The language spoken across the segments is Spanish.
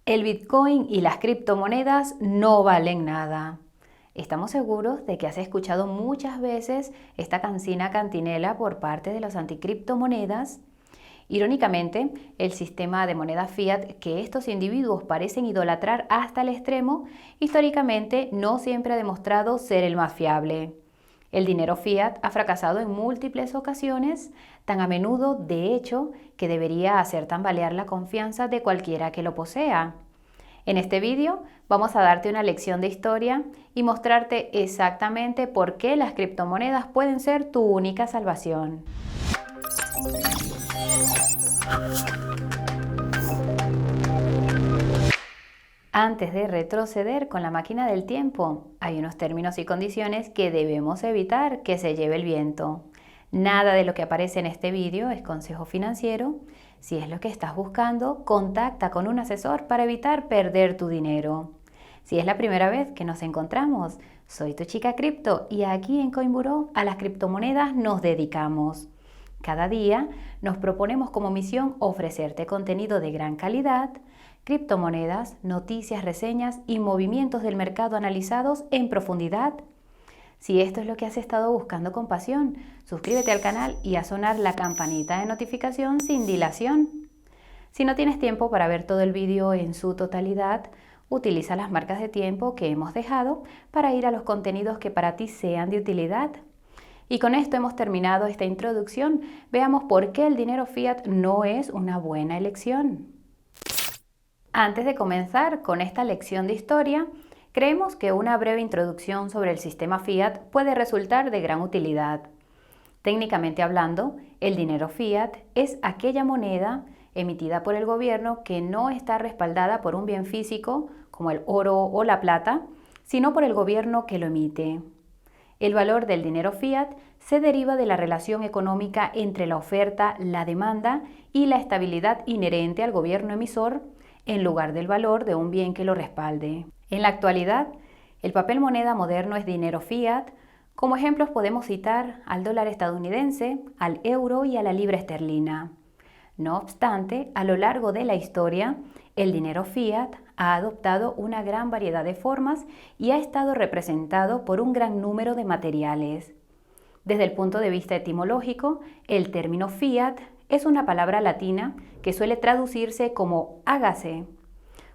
El Bitcoin y las criptomonedas no valen nada. Estamos seguros de que has escuchado muchas veces esta cancina cantinela por parte de los anticriptomonedas. Irónicamente, el sistema de moneda fiat que estos individuos parecen idolatrar hasta el extremo, históricamente no siempre ha demostrado ser el más fiable. El dinero fiat ha fracasado en múltiples ocasiones, tan a menudo, de hecho, que debería hacer tambalear la confianza de cualquiera que lo posea. En este vídeo vamos a darte una lección de historia y mostrarte exactamente por qué las criptomonedas pueden ser tu única salvación. Antes de retroceder con la máquina del tiempo, hay unos términos y condiciones que debemos evitar que se lleve el viento. Nada de lo que aparece en este vídeo es consejo financiero. Si es lo que estás buscando, contacta con un asesor para evitar perder tu dinero. Si es la primera vez que nos encontramos, soy tu chica cripto y aquí en Coinburó a las criptomonedas nos dedicamos. Cada día nos proponemos como misión ofrecerte contenido de gran calidad, criptomonedas, noticias, reseñas y movimientos del mercado analizados en profundidad. Si esto es lo que has estado buscando con pasión, suscríbete al canal y a sonar la campanita de notificación sin dilación. Si no tienes tiempo para ver todo el vídeo en su totalidad, utiliza las marcas de tiempo que hemos dejado para ir a los contenidos que para ti sean de utilidad. Y con esto hemos terminado esta introducción. Veamos por qué el dinero fiat no es una buena elección. Antes de comenzar con esta lección de historia, creemos que una breve introducción sobre el sistema fiat puede resultar de gran utilidad. Técnicamente hablando, el dinero fiat es aquella moneda emitida por el gobierno que no está respaldada por un bien físico, como el oro o la plata, sino por el gobierno que lo emite. El valor del dinero fiat se deriva de la relación económica entre la oferta, la demanda y la estabilidad inherente al gobierno emisor, en lugar del valor de un bien que lo respalde. En la actualidad, el papel moneda moderno es dinero fiat. Como ejemplos podemos citar al dólar estadounidense, al euro y a la libra esterlina. No obstante, a lo largo de la historia, el dinero fiat ha adoptado una gran variedad de formas y ha estado representado por un gran número de materiales. Desde el punto de vista etimológico, el término fiat es una palabra latina que suele traducirse como hágase.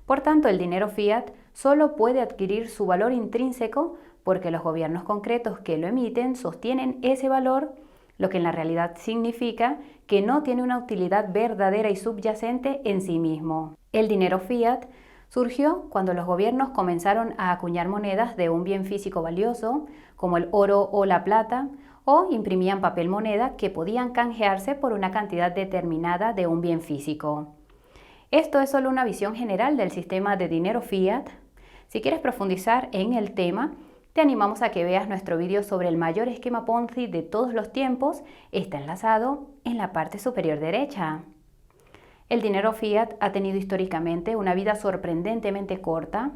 Por tanto, el dinero fiat solo puede adquirir su valor intrínseco porque los gobiernos concretos que lo emiten sostienen ese valor, lo que en la realidad significa que no tiene una utilidad verdadera y subyacente en sí mismo. El dinero fiat surgió cuando los gobiernos comenzaron a acuñar monedas de un bien físico valioso, como el oro o la plata, o imprimían papel moneda que podían canjearse por una cantidad determinada de un bien físico. Esto es solo una visión general del sistema de dinero fiat. Si quieres profundizar en el tema, te animamos a que veas nuestro vídeo sobre el mayor esquema Ponzi de todos los tiempos. Está enlazado en la parte superior derecha. El dinero fiat ha tenido históricamente una vida sorprendentemente corta.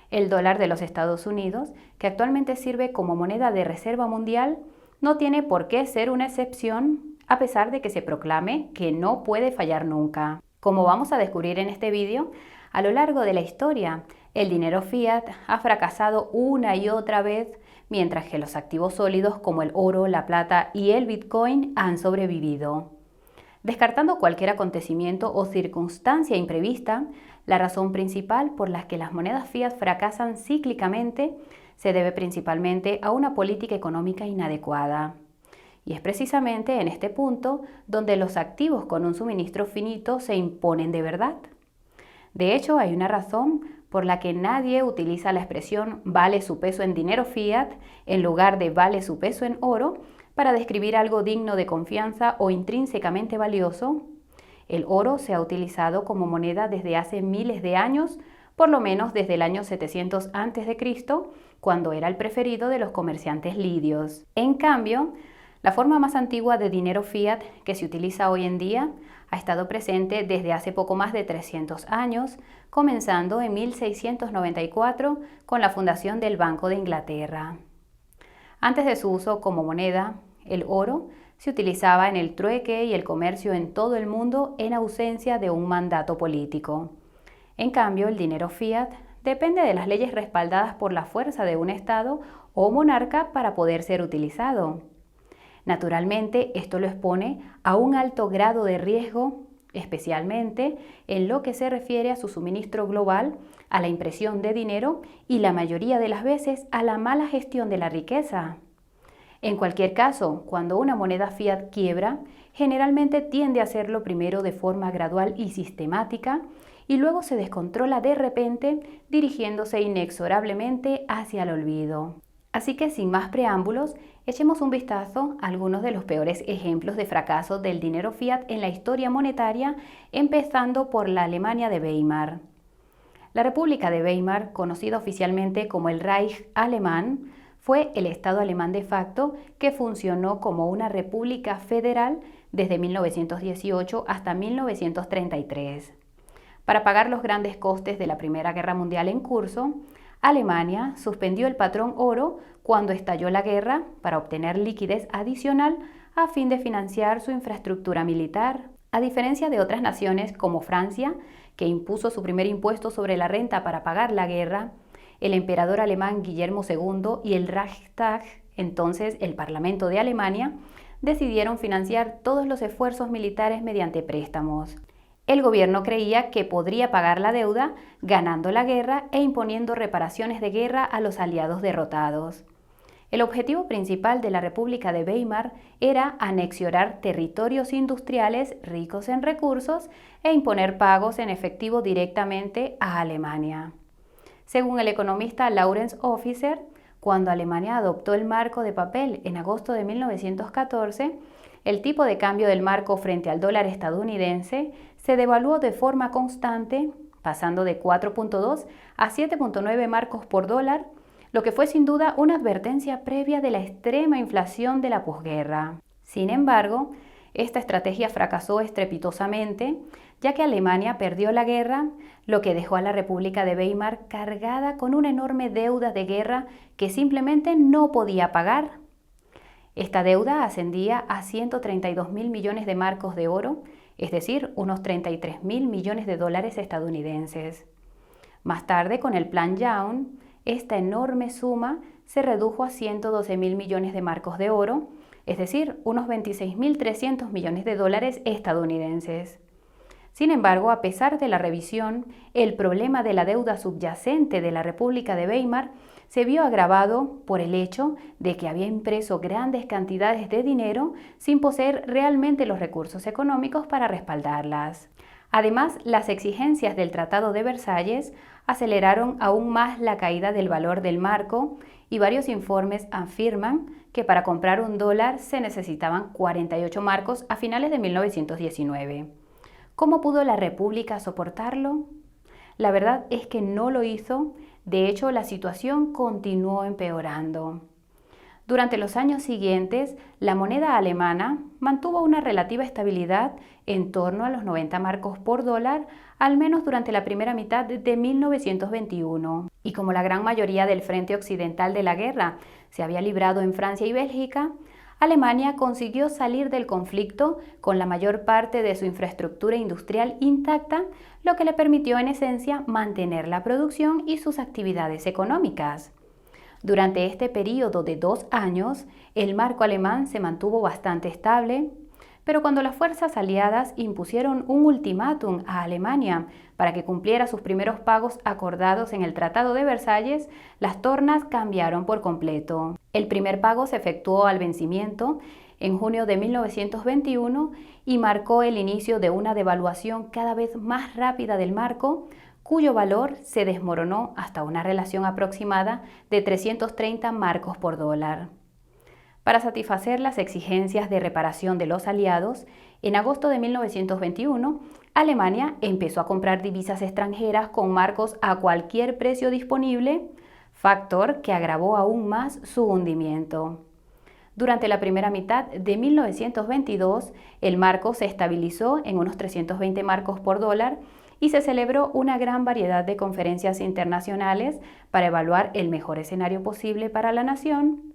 El dólar de los Estados Unidos, que actualmente sirve como moneda de reserva mundial, no tiene por qué ser una excepción, a pesar de que se proclame que no puede fallar nunca. Como vamos a descubrir en este vídeo, a lo largo de la historia, el dinero fiat ha fracasado una y otra vez, mientras que los activos sólidos como el oro, la plata y el Bitcoin han sobrevivido. Descartando cualquier acontecimiento o circunstancia imprevista, la razón principal por la que las monedas fiat fracasan cíclicamente se debe principalmente a una política económica inadecuada. Y es precisamente en este punto donde los activos con un suministro finito se imponen de verdad. De hecho, hay una razón por la que nadie utiliza la expresión vale su peso en dinero fiat en lugar de vale su peso en oro para describir algo digno de confianza o intrínsecamente valioso. El oro se ha utilizado como moneda desde hace miles de años, por lo menos desde el año 700 a.C., cuando era el preferido de los comerciantes lidios. En cambio, la forma más antigua de dinero fiat que se utiliza hoy en día ha estado presente desde hace poco más de 300 años, comenzando en 1694 con la fundación del Banco de Inglaterra. Antes de su uso como moneda, el oro se utilizaba en el trueque y el comercio en todo el mundo en ausencia de un mandato político. En cambio, el dinero fiat depende de las leyes respaldadas por la fuerza de un Estado o monarca para poder ser utilizado. Naturalmente, esto lo expone a un alto grado de riesgo, especialmente en lo que se refiere a su suministro global, a la impresión de dinero y la mayoría de las veces a la mala gestión de la riqueza. En cualquier caso, cuando una moneda fiat quiebra, generalmente tiende a hacerlo primero de forma gradual y sistemática y luego se descontrola de repente, dirigiéndose inexorablemente hacia el olvido. Así que sin más preámbulos, echemos un vistazo a algunos de los peores ejemplos de fracaso del dinero fiat en la historia monetaria, empezando por la Alemania de Weimar. La República de Weimar, conocida oficialmente como el Reich alemán, fue el Estado alemán de facto que funcionó como una república federal desde 1918 hasta 1933. Para pagar los grandes costes de la Primera Guerra Mundial en curso, Alemania suspendió el patrón oro cuando estalló la guerra para obtener liquidez adicional a fin de financiar su infraestructura militar. A diferencia de otras naciones como Francia, que impuso su primer impuesto sobre la renta para pagar la guerra, el emperador alemán Guillermo II y el Reichstag, entonces el Parlamento de Alemania, decidieron financiar todos los esfuerzos militares mediante préstamos. El gobierno creía que podría pagar la deuda ganando la guerra e imponiendo reparaciones de guerra a los aliados derrotados. El objetivo principal de la República de Weimar era anexionar territorios industriales ricos en recursos e imponer pagos en efectivo directamente a Alemania. Según el economista Lawrence Officer, cuando Alemania adoptó el marco de papel en agosto de 1914, el tipo de cambio del marco frente al dólar estadounidense se devaluó de forma constante, pasando de 4.2 a 7.9 marcos por dólar, lo que fue sin duda una advertencia previa de la extrema inflación de la posguerra. Sin embargo, esta estrategia fracasó estrepitosamente, ya que Alemania perdió la guerra, lo que dejó a la República de Weimar cargada con una enorme deuda de guerra que simplemente no podía pagar. Esta deuda ascendía a 132.000 millones de marcos de oro, es decir, unos 33.000 millones de dólares estadounidenses. Más tarde, con el Plan Young, esta enorme suma se redujo a 112.000 millones de marcos de oro, es decir, unos 26.300 millones de dólares estadounidenses. Sin embargo, a pesar de la revisión, el problema de la deuda subyacente de la República de Weimar se vio agravado por el hecho de que había impreso grandes cantidades de dinero sin poseer realmente los recursos económicos para respaldarlas. Además, las exigencias del Tratado de Versalles aceleraron aún más la caída del valor del marco y varios informes afirman que para comprar un dólar se necesitaban 48 marcos a finales de 1919. ¿Cómo pudo la República soportarlo? La verdad es que no lo hizo, de hecho la situación continuó empeorando. Durante los años siguientes, la moneda alemana mantuvo una relativa estabilidad en torno a los 90 marcos por dólar, al menos durante la primera mitad de 1921. Y como la gran mayoría del frente occidental de la guerra se había librado en Francia y Bélgica, Alemania consiguió salir del conflicto con la mayor parte de su infraestructura industrial intacta, lo que le permitió en esencia mantener la producción y sus actividades económicas. Durante este periodo de 2 años, el marco alemán se mantuvo bastante estable, pero cuando las fuerzas aliadas impusieron un ultimátum a Alemania para que cumpliera sus primeros pagos acordados en el Tratado de Versalles, las tornas cambiaron por completo. El primer pago se efectuó al vencimiento en junio de 1921 y marcó el inicio de una devaluación cada vez más rápida del marco, cuyo valor se desmoronó hasta una relación aproximada de 330 marcos por dólar. Para satisfacer las exigencias de reparación de los aliados, en agosto de 1921, Alemania empezó a comprar divisas extranjeras con marcos a cualquier precio disponible, factor que agravó aún más su hundimiento. Durante la primera mitad de 1922, el marco se estabilizó en unos 320 marcos por dólar y se celebró una gran variedad de conferencias internacionales para evaluar el mejor escenario posible para la nación.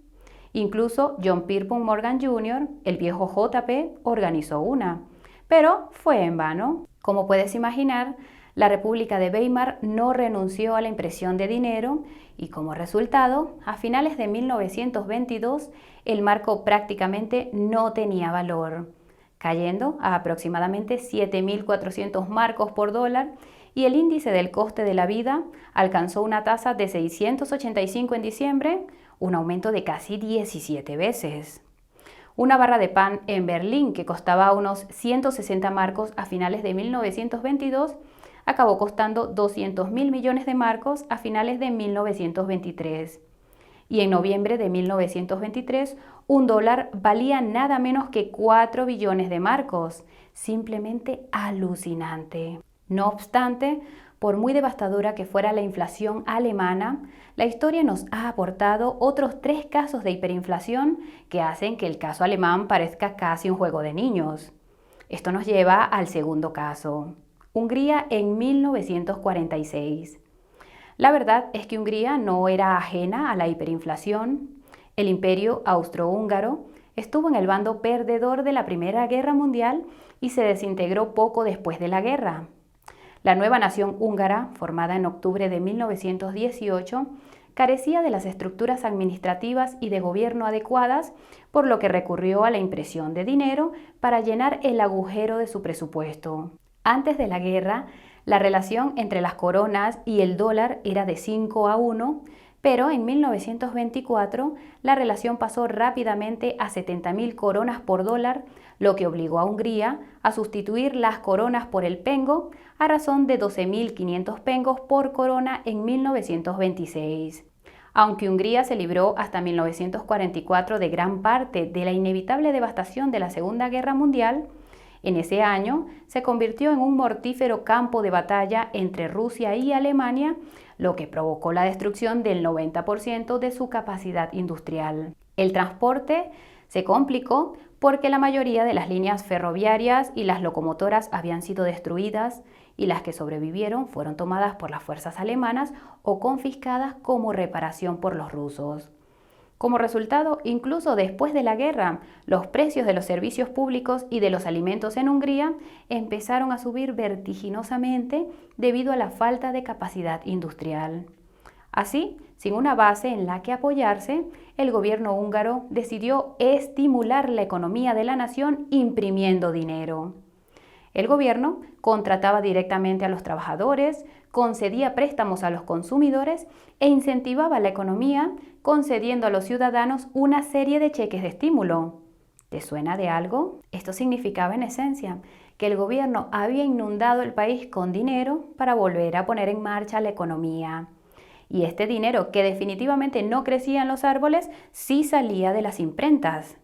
Incluso John Pierpont Morgan Jr., el viejo JP, organizó una, pero fue en vano. Como puedes imaginar, la República de Weimar no renunció a la impresión de dinero y como resultado, a finales de 1922, el marco prácticamente no tenía valor, cayendo a aproximadamente 7.400 marcos por dólar, y el índice del coste de la vida alcanzó una tasa de 685 en diciembre, un aumento de casi 17 veces. Una barra de pan en Berlín, que costaba unos 160 marcos a finales de 1922, acabó costando 200.000 millones de marcos a finales de 1923. Y en noviembre de 1923, un dólar valía nada menos que 4 billones de marcos. Simplemente alucinante. No obstante, por muy devastadora que fuera la inflación alemana, la historia nos ha aportado otros 3 casos de hiperinflación que hacen que el caso alemán parezca casi un juego de niños. Esto nos lleva al segundo caso. Hungría en 1946. La verdad es que Hungría no era ajena a la hiperinflación. El imperio austrohúngaro estuvo en el bando perdedor de la Primera Guerra Mundial y se desintegró poco después de la guerra. La nueva nación húngara, formada en octubre de 1918, carecía de las estructuras administrativas y de gobierno adecuadas, por lo que recurrió a la impresión de dinero para llenar el agujero de su presupuesto. Antes de la guerra, la relación entre las coronas y el dólar era de 5-1, pero en 1924 la relación pasó rápidamente a 70.000 coronas por dólar, lo que obligó a Hungría a sustituir las coronas por el pengo a razón de 12.500 pengos por corona en 1926. Aunque Hungría se libró hasta 1944 de gran parte de la inevitable devastación de la Segunda Guerra Mundial, en ese año se convirtió en un mortífero campo de batalla entre Rusia y Alemania, lo que provocó la destrucción del 90% de su capacidad industrial. El transporte se complicó porque la mayoría de las líneas ferroviarias y las locomotoras habían sido destruidas y las que sobrevivieron fueron tomadas por las fuerzas alemanas o confiscadas como reparación por los rusos. Como resultado, incluso después de la guerra, los precios de los servicios públicos y de los alimentos en Hungría empezaron a subir vertiginosamente debido a la falta de capacidad industrial. Así, sin una base en la que apoyarse, el gobierno húngaro decidió estimular la economía de la nación imprimiendo dinero. El gobierno contrataba directamente a los trabajadores, concedía préstamos a los consumidores e incentivaba la economía concediendo a los ciudadanos una serie de cheques de estímulo. ¿Te suena de algo? Esto significaba en esencia que el gobierno había inundado el país con dinero para volver a poner en marcha la economía. Y este dinero, que definitivamente no crecía en los árboles, sí salía de las imprentas.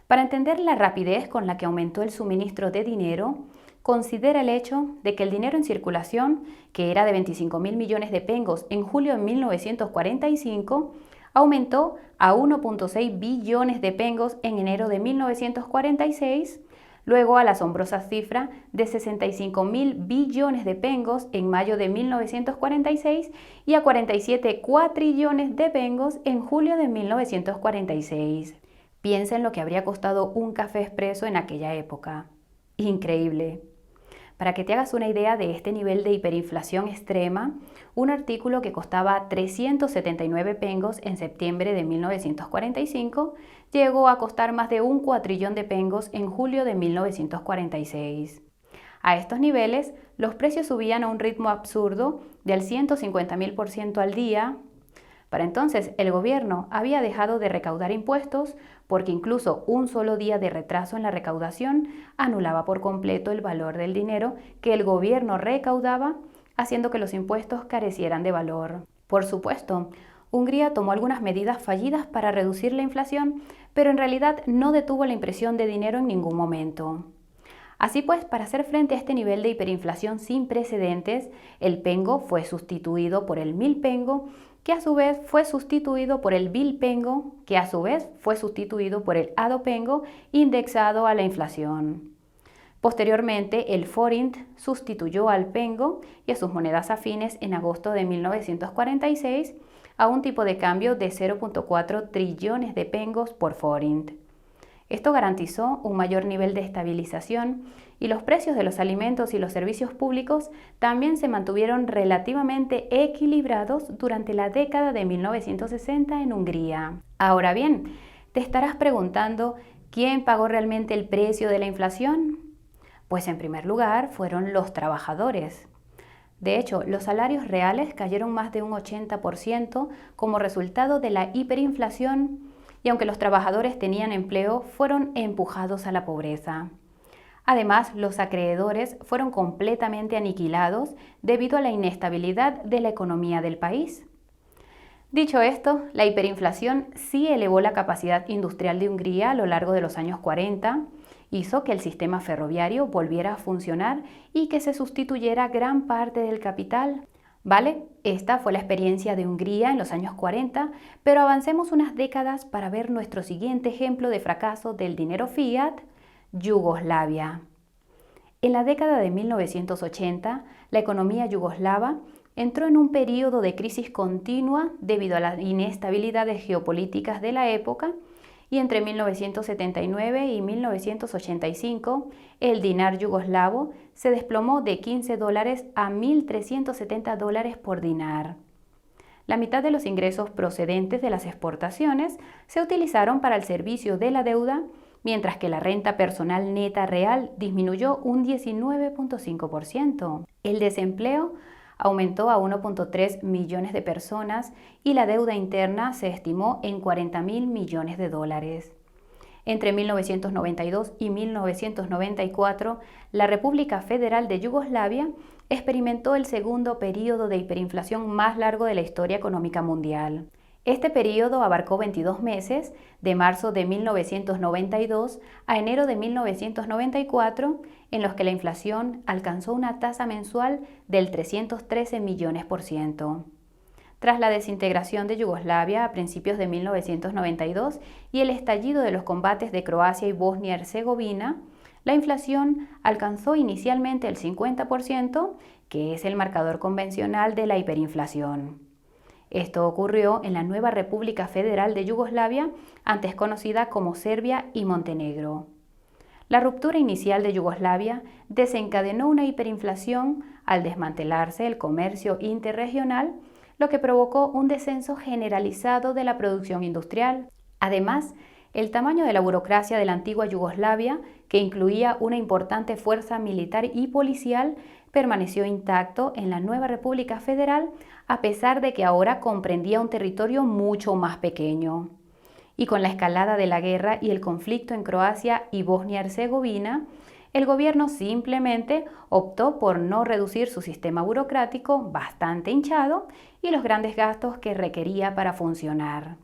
Para entender la rapidez con la que aumentó el suministro de dinero, considera el hecho de que el dinero en circulación, que era de 25.000 millones de pengos en julio de 1945, aumentó a 1.6 billones de pengos en enero de 1946, luego a la asombrosa cifra de 65.000 billones de pengos en mayo de 1946 y a 47 cuatrillones de pengos en julio de 1946. Piensa en lo que habría costado un café expreso en aquella época. Increíble. Para que te hagas una idea de este nivel de hiperinflación extrema, un artículo que costaba 379 pengos en septiembre de 1945 llegó a costar más de un cuatrillón de pengos en julio de 1946. A estos niveles, los precios subían a un ritmo absurdo del 150.000% al día. Para entonces, el gobierno había dejado de recaudar impuestos porque incluso un solo día de retraso en la recaudación anulaba por completo el valor del dinero que el gobierno recaudaba, haciendo que los impuestos carecieran de valor. Por supuesto, Hungría tomó algunas medidas fallidas para reducir la inflación, pero en realidad no detuvo la impresión de dinero en ningún momento. Así pues, para hacer frente a este nivel de hiperinflación sin precedentes, el pengo fue sustituido por el milpengo, que a su vez fue sustituido por el bilpengo, que a su vez fue sustituido por el adopengo, indexado a la inflación. Posteriormente, el forint sustituyó al pengo y a sus monedas afines en agosto de 1946 a un tipo de cambio de 0.4 trillones de pengos por forint. Esto garantizó un mayor nivel de estabilización y los precios de los alimentos y los servicios públicos también se mantuvieron relativamente equilibrados durante la década de 1960 en Hungría. Ahora bien, te estarás preguntando, ¿quién pagó realmente el precio de la inflación? Pues en primer lugar fueron los trabajadores. De hecho, los salarios reales cayeron más de un 80% como resultado de la hiperinflación y aunque los trabajadores tenían empleo, fueron empujados a la pobreza. Además, los acreedores fueron completamente aniquilados debido a la inestabilidad de la economía del país. Dicho esto, la hiperinflación sí elevó la capacidad industrial de Hungría a lo largo de los años 40, hizo que el sistema ferroviario volviera a funcionar y que se sustituyera gran parte del capital. ¿Vale? Esta fue la experiencia de Hungría en los años 40, pero avancemos unas décadas para ver nuestro siguiente ejemplo de fracaso del dinero fiat, Yugoslavia. En la década de 1980, la economía yugoslava entró en un periodo de crisis continua debido a las inestabilidades geopolíticas de la época y entre 1979 y 1985 el dinar yugoslavo se desplomó de $15 a $1.370 por dinar. La mitad de los ingresos procedentes de las exportaciones se utilizaron para el servicio de la deuda, mientras que la renta personal neta real disminuyó un 19.5%. El desempleo aumentó a 1.3 millones de personas y la deuda interna se estimó en $40.000 millones. Entre 1992 y 1994, la República Federal de Yugoslavia experimentó el segundo período de hiperinflación más largo de la historia económica mundial. Este período abarcó 22 meses, de marzo de 1992 a enero de 1994, en los que la inflación alcanzó una tasa mensual del 313 millones%. Tras la desintegración de Yugoslavia a principios de 1992 y el estallido de los combates de Croacia y Bosnia-Herzegovina, la inflación alcanzó inicialmente el 50%, que es el marcador convencional de la hiperinflación. Esto ocurrió en la nueva República Federal de Yugoslavia, antes conocida como Serbia y Montenegro. La ruptura inicial de Yugoslavia desencadenó una hiperinflación al desmantelarse el comercio interregional, lo que provocó un descenso generalizado de la producción industrial. Además, el tamaño de la burocracia de la antigua Yugoslavia, que incluía una importante fuerza militar y policial, permaneció intacto en la nueva República Federal, a pesar de que ahora comprendía un territorio mucho más pequeño. Y con la escalada de la guerra y el conflicto en Croacia y Bosnia-Herzegovina, el gobierno simplemente optó por no reducir su sistema burocrático bastante hinchado y los grandes gastos que requería para funcionar.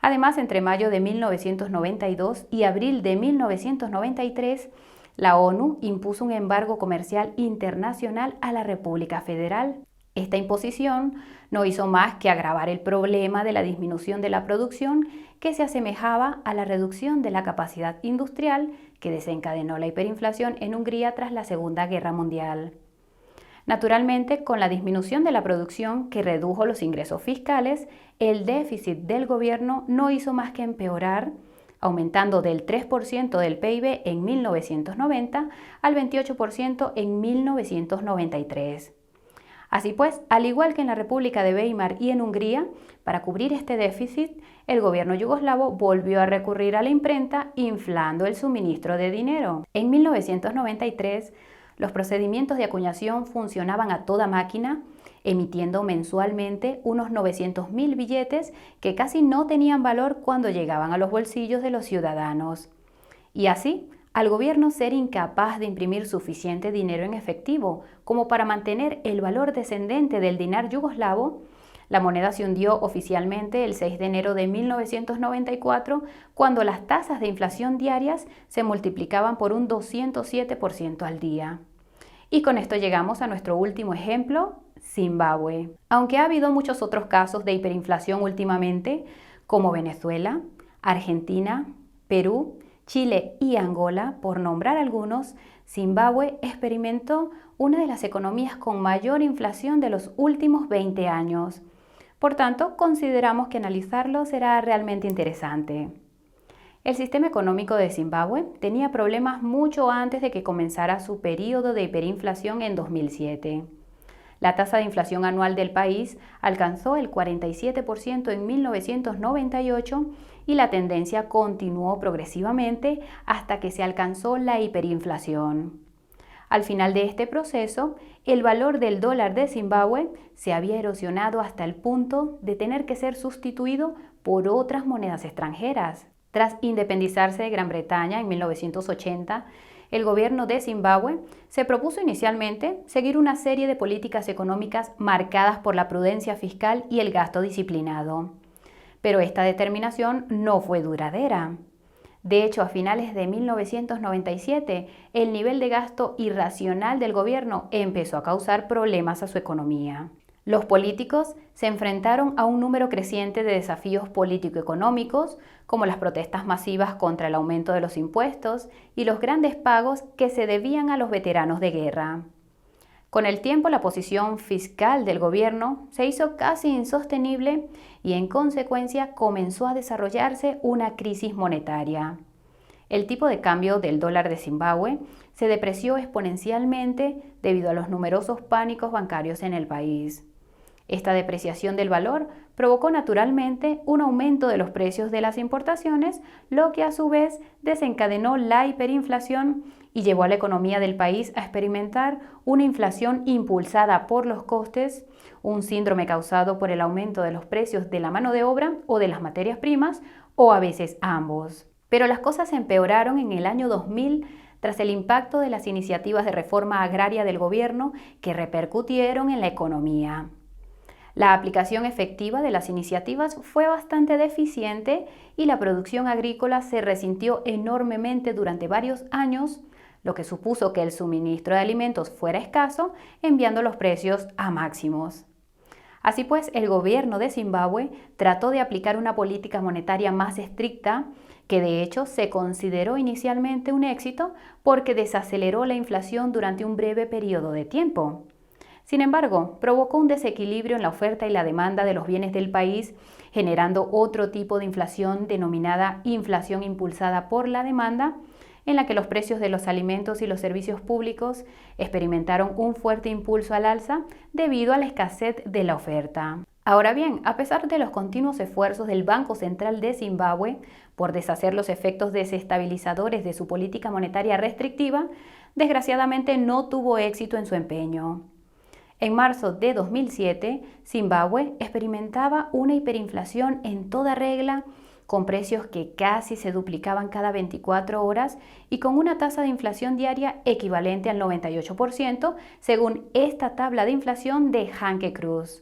Además, entre mayo de 1992 y abril de 1993, la ONU impuso un embargo comercial internacional a la República Federal. Esta imposición no hizo más que agravar el problema de la disminución de la producción, que se asemejaba a la reducción de la capacidad industrial que desencadenó la hiperinflación en Hungría tras la Segunda Guerra Mundial. Naturalmente, con la disminución de la producción que redujo los ingresos fiscales, el déficit del gobierno no hizo más que empeorar, aumentando del 3% del PIB en 1990 al 28% en 1993. Así pues, al igual que en la República de Weimar y en Hungría, para cubrir este déficit, el gobierno yugoslavo volvió a recurrir a la imprenta, inflando el suministro de dinero. En 1993, los procedimientos de acuñación funcionaban a toda máquina, emitiendo mensualmente unos 900.000 billetes que casi no tenían valor cuando llegaban a los bolsillos de los ciudadanos. Y así, al gobierno ser incapaz de imprimir suficiente dinero en efectivo como para mantener el valor descendente del dinar yugoslavo, la moneda se hundió oficialmente el 6 de enero de 1994, cuando las tasas de inflación diarias se multiplicaban por un 207% al día. Y con esto llegamos a nuestro último ejemplo, Zimbabue. Aunque ha habido muchos otros casos de hiperinflación últimamente, como Venezuela, Argentina, Perú, Chile y Angola, por nombrar algunos, Zimbabue experimentó una de las economías con mayor inflación de los últimos 20 años. Por tanto, consideramos que analizarlo será realmente interesante. El sistema económico de Zimbabue tenía problemas mucho antes de que comenzara su periodo de hiperinflación en 2007. La tasa de inflación anual del país alcanzó el 47% en 1998 y la tendencia continuó progresivamente hasta que se alcanzó la hiperinflación. Al final de este proceso, el valor del dólar de Zimbabue se había erosionado hasta el punto de tener que ser sustituido por otras monedas extranjeras. Tras independizarse de Gran Bretaña en 1980, el gobierno de Zimbabue se propuso inicialmente seguir una serie de políticas económicas marcadas por la prudencia fiscal y el gasto disciplinado. Pero esta determinación no fue duradera. De hecho, a finales de 1997, el nivel de gasto irracional del gobierno empezó a causar problemas a su economía. Los políticos se enfrentaron a un número creciente de desafíos político-económicos, como las protestas masivas contra el aumento de los impuestos y los grandes pagos que se debían a los veteranos de guerra. Con el tiempo, la posición fiscal del gobierno se hizo casi insostenible y, en consecuencia, comenzó a desarrollarse una crisis monetaria. El tipo de cambio del dólar de Zimbabue se depreció exponencialmente debido a los numerosos pánicos bancarios en el país. Esta depreciación del valor provocó naturalmente un aumento de los precios de las importaciones, lo que a su vez desencadenó la hiperinflación y llevó a la economía del país a experimentar una inflación impulsada por los costes, un síndrome causado por el aumento de los precios de la mano de obra o de las materias primas, o a veces ambos. Pero las cosas empeoraron en el año 2000 tras el impacto de las iniciativas de reforma agraria del gobierno que repercutieron en la economía. La aplicación efectiva de las iniciativas fue bastante deficiente y la producción agrícola se resintió enormemente durante varios años, lo que supuso que el suministro de alimentos fuera escaso, enviando los precios a máximos. Así pues, el gobierno de Zimbabue trató de aplicar una política monetaria más estricta, que de hecho se consideró inicialmente un éxito porque desaceleró la inflación durante un breve periodo de tiempo. Sin embargo, provocó un desequilibrio en la oferta y la demanda de los bienes del país, generando otro tipo de inflación denominada inflación impulsada por la demanda, en la que los precios de los alimentos y los servicios públicos experimentaron un fuerte impulso al alza debido a la escasez de la oferta. Ahora bien, a pesar de los continuos esfuerzos del Banco Central de Zimbabue por deshacer los efectos desestabilizadores de su política monetaria restrictiva, desgraciadamente no tuvo éxito en su empeño. En marzo de 2007, Zimbabue experimentaba una hiperinflación en toda regla, con precios que casi se duplicaban cada 24 horas y con una tasa de inflación diaria equivalente al 98%, según esta tabla de inflación de Hanke Cruz.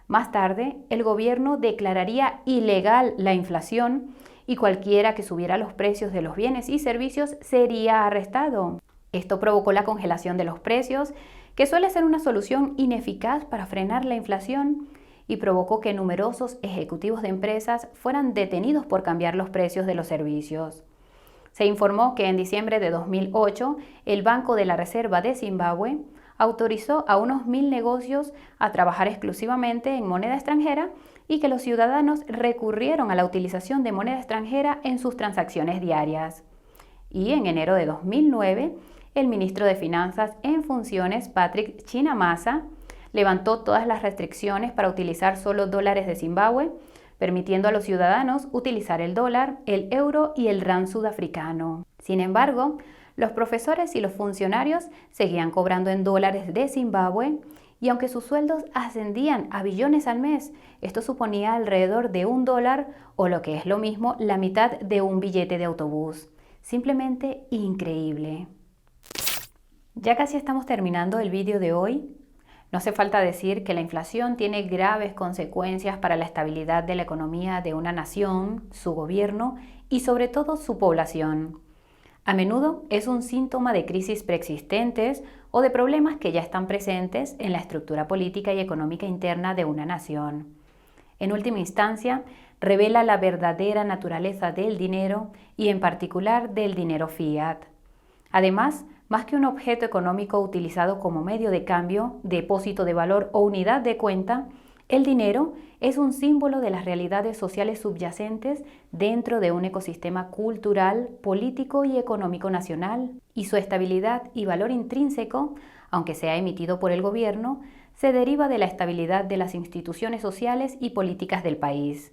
Más tarde, el gobierno declararía ilegal la inflación y cualquiera que subiera los precios de los bienes y servicios sería arrestado. Esto provocó la congelación de los precios, que suele ser una solución ineficaz para frenar la inflación, y provocó que numerosos ejecutivos de empresas fueran detenidos por cambiar los precios de los servicios. Se informó que en diciembre de 2008, el Banco de la Reserva de Zimbabue autorizó a unos 1000 negocios a trabajar exclusivamente en moneda extranjera y que los ciudadanos recurrieron a la utilización de moneda extranjera en sus transacciones diarias. Y en enero de 2009, el ministro de Finanzas en funciones, Patrick Chinamasa, levantó todas las restricciones para utilizar solo dólares de Zimbabue, permitiendo a los ciudadanos utilizar el dólar, el euro y el rand sudafricano. Sin embargo, los profesores y los funcionarios seguían cobrando en dólares de Zimbabue y aunque sus sueldos ascendían a billones al mes, esto suponía alrededor de $1 o lo que es lo mismo, la mitad de un billete de autobús. Simplemente increíble. Ya casi estamos terminando el vídeo de hoy. No hace falta decir que la inflación tiene graves consecuencias para la estabilidad de la economía de una nación, su gobierno y sobre todo su población. A menudo es un síntoma de crisis preexistentes o de problemas que ya están presentes en la estructura política y económica interna de una nación. En última instancia, revela la verdadera naturaleza del dinero y en particular del dinero fiat. Además, más que un objeto económico utilizado como medio de cambio, depósito de valor o unidad de cuenta, El dinero es un símbolo de las realidades sociales subyacentes dentro de un ecosistema cultural, político y económico nacional, y su estabilidad y valor intrínseco, aunque sea emitido por el gobierno, se deriva de la estabilidad de las instituciones sociales y políticas del país.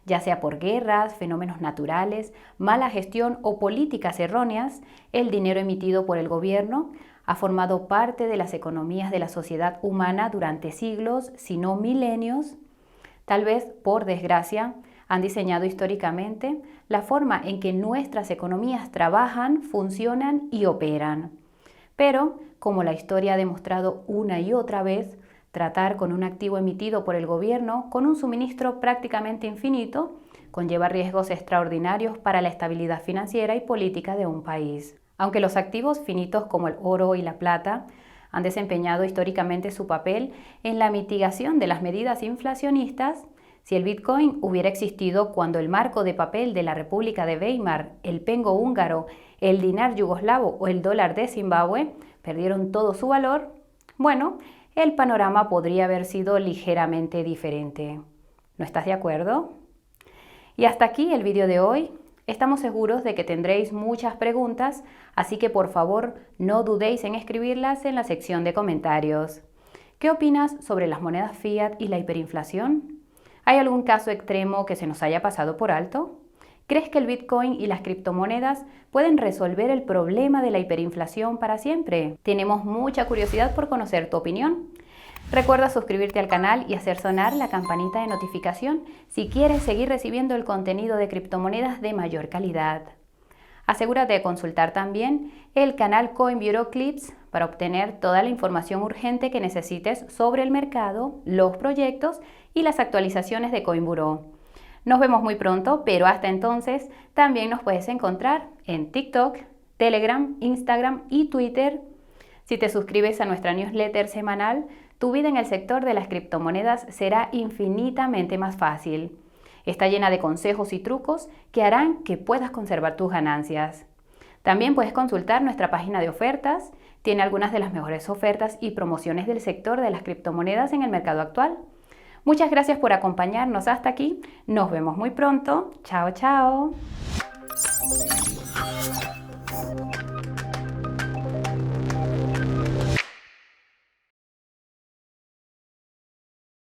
Ya sea por guerras, fenómenos naturales, mala gestión o políticas erróneas, el dinero emitido por el gobierno ha formado parte de las economías de la sociedad humana durante siglos, si no milenios. Tal vez, por desgracia, han diseñado históricamente la forma en que nuestras economías trabajan, funcionan y operan. Pero, como la historia ha demostrado una y otra vez, tratar con un activo emitido por el gobierno con un suministro prácticamente infinito conlleva riesgos extraordinarios para la estabilidad financiera y política de un país. Aunque los activos finitos como el oro y la plata han desempeñado históricamente su papel en la mitigación de las medidas inflacionistas, si el Bitcoin hubiera existido cuando el marco de papel de la República de Weimar, el pengo húngaro, el dinar yugoslavo o el dólar de Zimbabue perdieron todo su valor, bueno, el panorama podría haber sido ligeramente diferente. ¿No estás de acuerdo? Y hasta aquí el vídeo de hoy. Estamos seguros de que tendréis muchas preguntas, así que por favor no dudéis en escribirlas en la sección de comentarios. ¿Qué opinas sobre las monedas fiat y la hiperinflación? ¿Hay algún caso extremo que se nos haya pasado por alto? ¿Crees que el Bitcoin y las criptomonedas pueden resolver el problema de la hiperinflación para siempre? Tenemos mucha curiosidad por conocer tu opinión. Recuerda suscribirte al canal y hacer sonar la campanita de notificación si quieres seguir recibiendo el contenido de criptomonedas de mayor calidad. Asegúrate de consultar también el canal Coin Bureau Clips para obtener toda la información urgente que necesites sobre el mercado, los proyectos y las actualizaciones de Coin Bureau. Nos vemos muy pronto, pero hasta entonces también nos puedes encontrar en TikTok, Telegram, Instagram y Twitter. Si te suscribes a nuestra newsletter semanal, tu vida en el sector de las criptomonedas será infinitamente más fácil. Está llena de consejos y trucos que harán que puedas conservar tus ganancias. También puedes consultar nuestra página de ofertas. Tiene algunas de las mejores ofertas y promociones del sector de las criptomonedas en el mercado actual. Muchas gracias por acompañarnos hasta aquí. Nos vemos muy pronto. Chao, chao.